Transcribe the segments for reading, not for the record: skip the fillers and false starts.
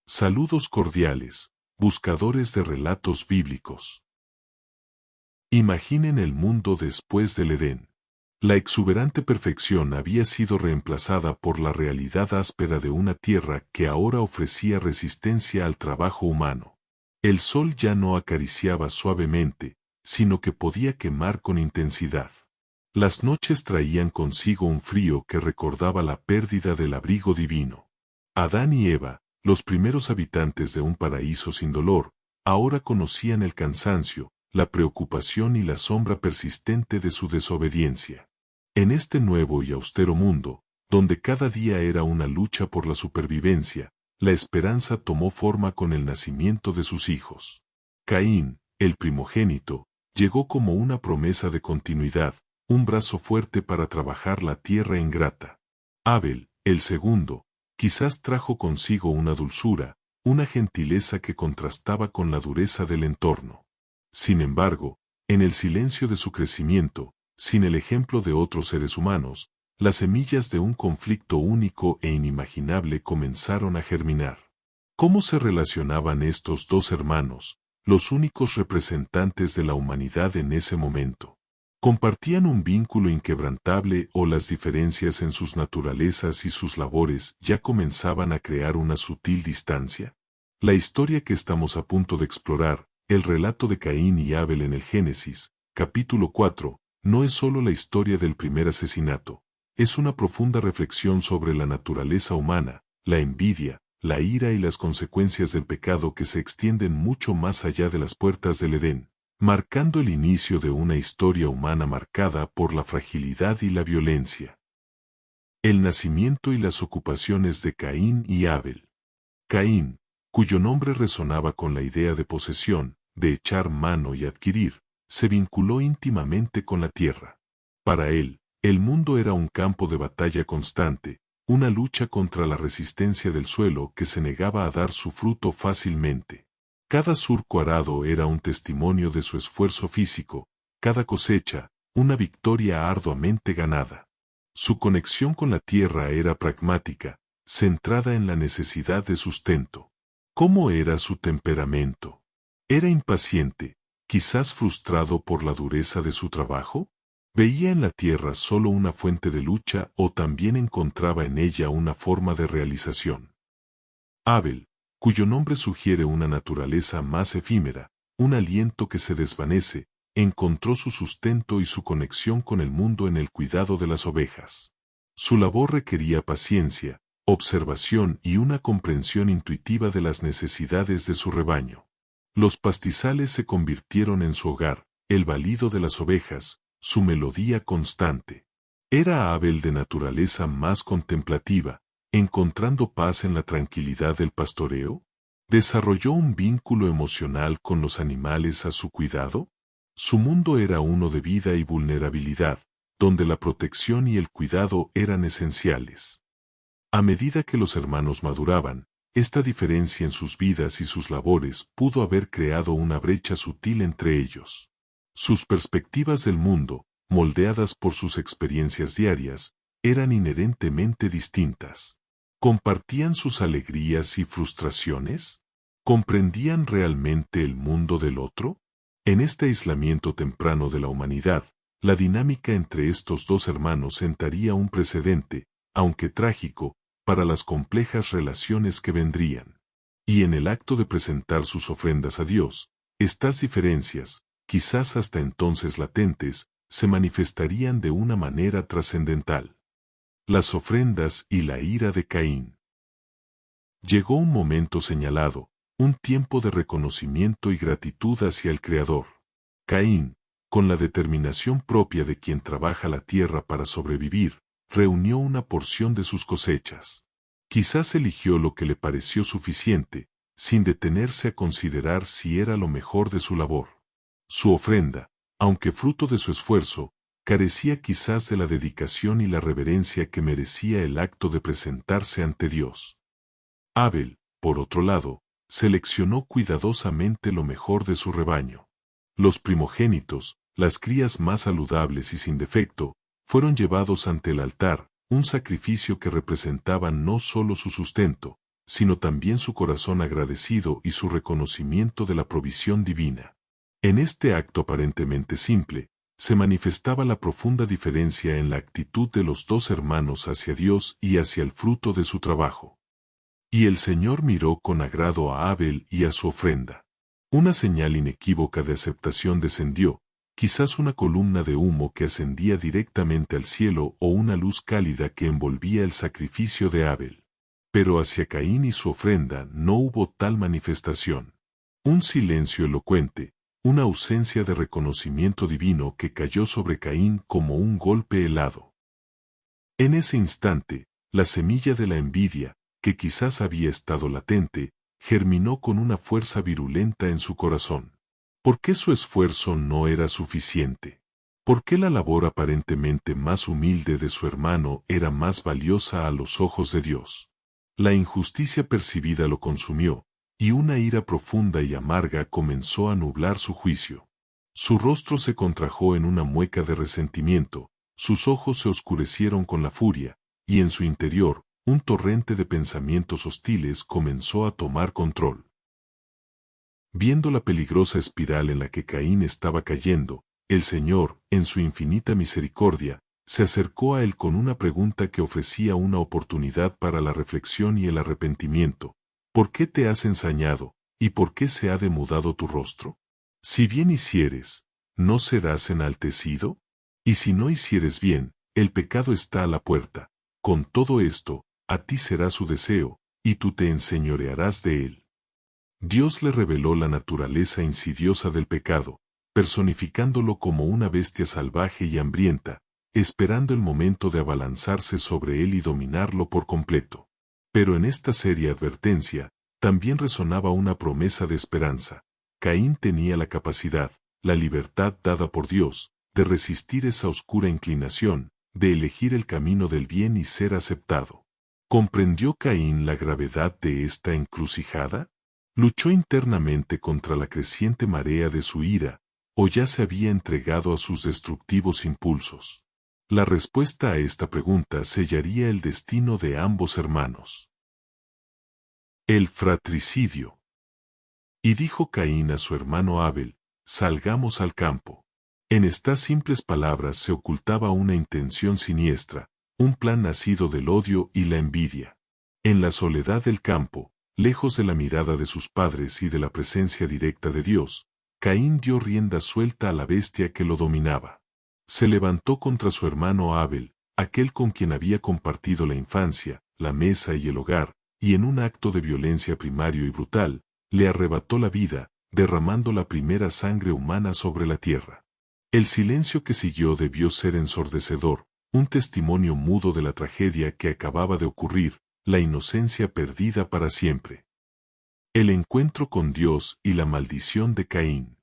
Saludos cordiales, buscadores de relatos bíblicos. Imaginen el mundo después del Edén. La exuberante perfección había sido reemplazada por la realidad áspera de una tierra que ahora ofrecía resistencia al trabajo humano. El sol ya no acariciaba suavemente, sino que podía quemar con intensidad. Las noches traían consigo un frío que recordaba la pérdida del abrigo divino. Adán y Eva, los primeros habitantes de un paraíso sin dolor, ahora conocían el cansancio, la preocupación y la sombra persistente de su desobediencia. En este nuevo y austero mundo, donde cada día era una lucha por la supervivencia, la esperanza tomó forma con el nacimiento de sus hijos. Caín, el primogénito, llegó como una promesa de continuidad, un brazo fuerte para trabajar la tierra ingrata. Abel, el segundo, quizás trajo consigo una dulzura, una gentileza que contrastaba con la dureza del entorno. Sin embargo, en el silencio de su crecimiento, sin el ejemplo de otros seres humanos, las semillas de un conflicto único e inimaginable comenzaron a germinar. ¿Cómo se relacionaban estos dos hermanos, los únicos representantes de la humanidad en ese momento? ¿Compartían un vínculo inquebrantable o las diferencias en sus naturalezas y sus labores ya comenzaban a crear una sutil distancia? La historia que estamos a punto de explorar, el relato de Caín y Abel en el Génesis, capítulo 4, no es solo la historia del primer asesinato, es una profunda reflexión sobre la naturaleza humana, la envidia, la ira y las consecuencias del pecado que se extienden mucho más allá de las puertas del Edén, marcando el inicio de una historia humana marcada por la fragilidad y la violencia. El nacimiento y las ocupaciones de Caín y Abel. Caín, cuyo nombre resonaba con la idea de posesión, de echar mano y adquirir, se vinculó íntimamente con la tierra. Para él, el mundo era un campo de batalla constante, una lucha contra la resistencia del suelo que se negaba a dar su fruto fácilmente. Cada surco arado era un testimonio de su esfuerzo físico, cada cosecha, una victoria arduamente ganada. Su conexión con la tierra era pragmática, centrada en la necesidad de sustento. ¿Cómo era su temperamento? ¿Era impaciente, quizás frustrado por la dureza de su trabajo? ¿Veía en la tierra solo una fuente de lucha o también encontraba en ella una forma de realización? Abel, cuyo nombre sugiere una naturaleza más efímera, un aliento que se desvanece, encontró su sustento y su conexión con el mundo en el cuidado de las ovejas. Su labor requería paciencia, observación y una comprensión intuitiva de las necesidades de su rebaño. Los pastizales se convirtieron en su hogar, el balido de las ovejas, su melodía constante. Era Abel de naturaleza más contemplativa, encontrando paz en la tranquilidad del pastoreo. ¿Desarrolló un vínculo emocional con los animales a su cuidado? Su mundo era uno de vida y vulnerabilidad, donde la protección y el cuidado eran esenciales. A medida que los hermanos maduraban, esta diferencia en sus vidas y sus labores pudo haber creado una brecha sutil entre ellos. Sus perspectivas del mundo, moldeadas por sus experiencias diarias, eran inherentemente distintas. ¿Compartían sus alegrías y frustraciones? ¿Comprendían realmente el mundo del otro? En este aislamiento temprano de la humanidad, la dinámica entre estos dos hermanos sentaría un precedente, aunque trágico, para las complejas relaciones que vendrían. Y en el acto de presentar sus ofrendas a Dios, estas diferencias, quizás hasta entonces latentes, se manifestarían de una manera trascendental. Las ofrendas y la ira de Caín. Llegó un momento señalado, un tiempo de reconocimiento y gratitud hacia el Creador. Caín, con la determinación propia de quien trabaja la tierra para sobrevivir, reunió una porción de sus cosechas. Quizás eligió lo que le pareció suficiente, sin detenerse a considerar si era lo mejor de su labor. Su ofrenda, aunque fruto de su esfuerzo, carecía quizás de la dedicación y la reverencia que merecía el acto de presentarse ante Dios. Abel, por otro lado, seleccionó cuidadosamente lo mejor de su rebaño. Los primogénitos, las crías más saludables y sin defecto, fueron llevados ante el altar, un sacrificio que representaba no solo su sustento, sino también su corazón agradecido y su reconocimiento de la provisión divina. En este acto aparentemente simple, se manifestaba la profunda diferencia en la actitud de los dos hermanos hacia Dios y hacia el fruto de su trabajo. Y el Señor miró con agrado a Abel y a su ofrenda. Una señal inequívoca de aceptación descendió, quizás una columna de humo que ascendía directamente al cielo o una luz cálida que envolvía el sacrificio de Abel. Pero hacia Caín y su ofrenda no hubo tal manifestación. Un silencio elocuente, una ausencia de reconocimiento divino que cayó sobre Caín como un golpe helado. En ese instante, la semilla de la envidia, que quizás había estado latente, germinó con una fuerza virulenta en su corazón. ¿Por qué su esfuerzo no era suficiente? ¿Por qué la labor aparentemente más humilde de su hermano era más valiosa a los ojos de Dios? La injusticia percibida lo consumió, y una ira profunda y amarga comenzó a nublar su juicio. Su rostro se contrajo en una mueca de resentimiento, sus ojos se oscurecieron con la furia, y en su interior, un torrente de pensamientos hostiles comenzó a tomar control. Viendo la peligrosa espiral en la que Caín estaba cayendo, el Señor, en su infinita misericordia, se acercó a él con una pregunta que ofrecía una oportunidad para la reflexión y el arrepentimiento. ¿Por qué te has ensañado, y por qué se ha demudado tu rostro? Si bien hicieres, ¿no serás enaltecido? Y si no hicieres bien, el pecado está a la puerta. Con todo esto, a ti será su deseo, y tú te enseñorearás de él. Dios le reveló la naturaleza insidiosa del pecado, personificándolo como una bestia salvaje y hambrienta, esperando el momento de abalanzarse sobre él y dominarlo por completo. Pero en esta seria advertencia, también resonaba una promesa de esperanza. Caín tenía la capacidad, la libertad dada por Dios, de resistir esa oscura inclinación, de elegir el camino del bien y ser aceptado. ¿Comprendió Caín la gravedad de esta encrucijada? ¿Luchó internamente contra la creciente marea de su ira, o ya se había entregado a sus destructivos impulsos? La respuesta a esta pregunta sellaría el destino de ambos hermanos. El fratricidio. Y dijo Caín a su hermano Abel, salgamos al campo. En estas simples palabras se ocultaba una intención siniestra, un plan nacido del odio y la envidia. En la soledad del campo, lejos de la mirada de sus padres y de la presencia directa de Dios, Caín dio rienda suelta a la bestia que lo dominaba. Se levantó contra su hermano Abel, aquel con quien había compartido la infancia, la mesa y el hogar, y en un acto de violencia primario y brutal, le arrebató la vida, derramando la primera sangre humana sobre la tierra. El silencio que siguió debió ser ensordecedor, un testimonio mudo de la tragedia que acababa de ocurrir, la inocencia perdida para siempre. El encuentro con Dios y la maldición de Caín.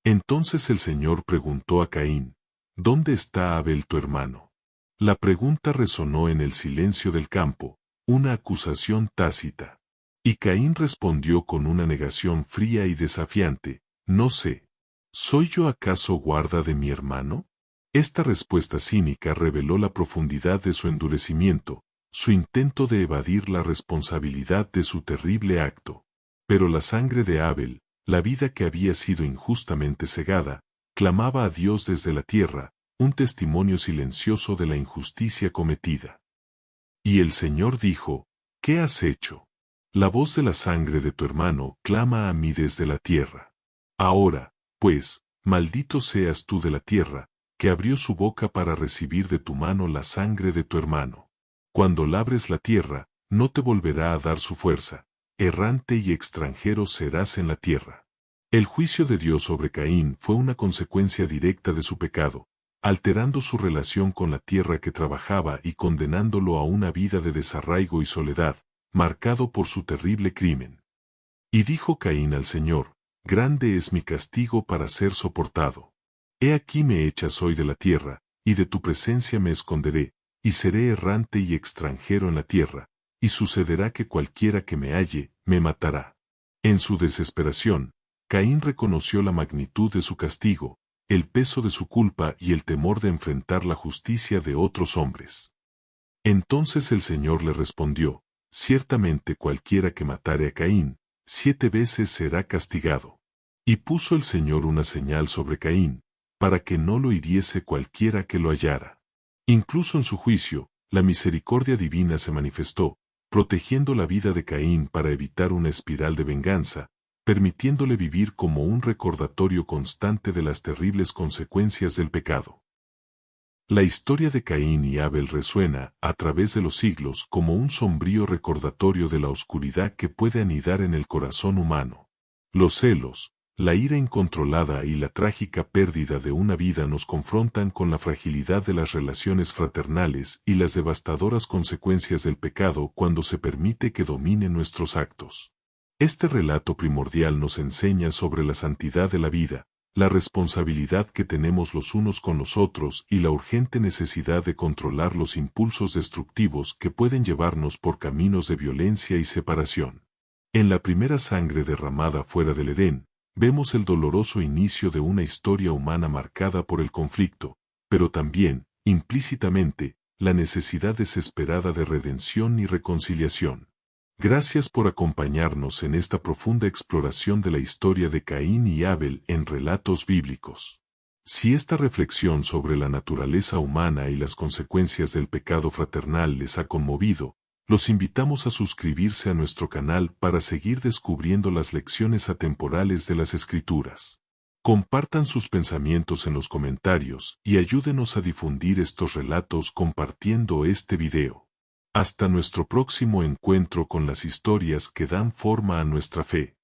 Entonces el Señor preguntó a Caín, ¿dónde está Abel tu hermano? La pregunta resonó en el silencio del campo, una acusación tácita. Y Caín respondió con una negación fría y desafiante, no sé. ¿Soy yo acaso guarda de mi hermano? Esta respuesta cínica reveló la profundidad de su endurecimiento, su intento de evadir la responsabilidad de su terrible acto. Pero la sangre de Abel, la vida que había sido injustamente cegada, clamaba a Dios desde la tierra, un testimonio silencioso de la injusticia cometida. Y el Señor dijo, ¿qué has hecho? La voz de la sangre de tu hermano clama a mí desde la tierra. Ahora, pues, maldito seas tú de la tierra, que abrió su boca para recibir de tu mano la sangre de tu hermano. Cuando labres la tierra, no te volverá a dar su fuerza, errante y extranjero serás en la tierra. El juicio de Dios sobre Caín fue una consecuencia directa de su pecado, alterando su relación con la tierra que trabajaba y condenándolo a una vida de desarraigo y soledad, marcado por su terrible crimen. Y dijo Caín al Señor, grande es mi castigo para ser soportado. He aquí me echas hoy de la tierra, y de tu presencia me esconderé, y seré errante y extranjero en la tierra, y sucederá que cualquiera que me halle, me matará. En su desesperación, Caín reconoció la magnitud de su castigo, el peso de su culpa y el temor de enfrentar la justicia de otros hombres. Entonces el Señor le respondió, ciertamente cualquiera que matare a Caín, 7 veces será castigado. Y puso el Señor una señal sobre Caín, para que no lo hiriese cualquiera que lo hallara. Incluso en su juicio, la misericordia divina se manifestó, protegiendo la vida de Caín para evitar una espiral de venganza, permitiéndole vivir como un recordatorio constante de las terribles consecuencias del pecado. La historia de Caín y Abel resuena, a través de los siglos, como un sombrío recordatorio de la oscuridad que puede anidar en el corazón humano. Los celos, la ira incontrolada y la trágica pérdida de una vida nos confrontan con la fragilidad de las relaciones fraternales y las devastadoras consecuencias del pecado cuando se permite que domine nuestros actos. Este relato primordial nos enseña sobre la santidad de la vida, la responsabilidad que tenemos los unos con los otros y la urgente necesidad de controlar los impulsos destructivos que pueden llevarnos por caminos de violencia y separación. En la primera sangre derramada fuera del Edén, vemos el doloroso inicio de una historia humana marcada por el conflicto, pero también, implícitamente, la necesidad desesperada de redención y reconciliación. Gracias por acompañarnos en esta profunda exploración de la historia de Caín y Abel en Relatos Bíblicos. Si esta reflexión sobre la naturaleza humana y las consecuencias del pecado fraternal les ha conmovido, los invitamos a suscribirse a nuestro canal para seguir descubriendo las lecciones atemporales de las Escrituras. Compartan sus pensamientos en los comentarios y ayúdenos a difundir estos relatos compartiendo este video. Hasta nuestro próximo encuentro con las historias que dan forma a nuestra fe.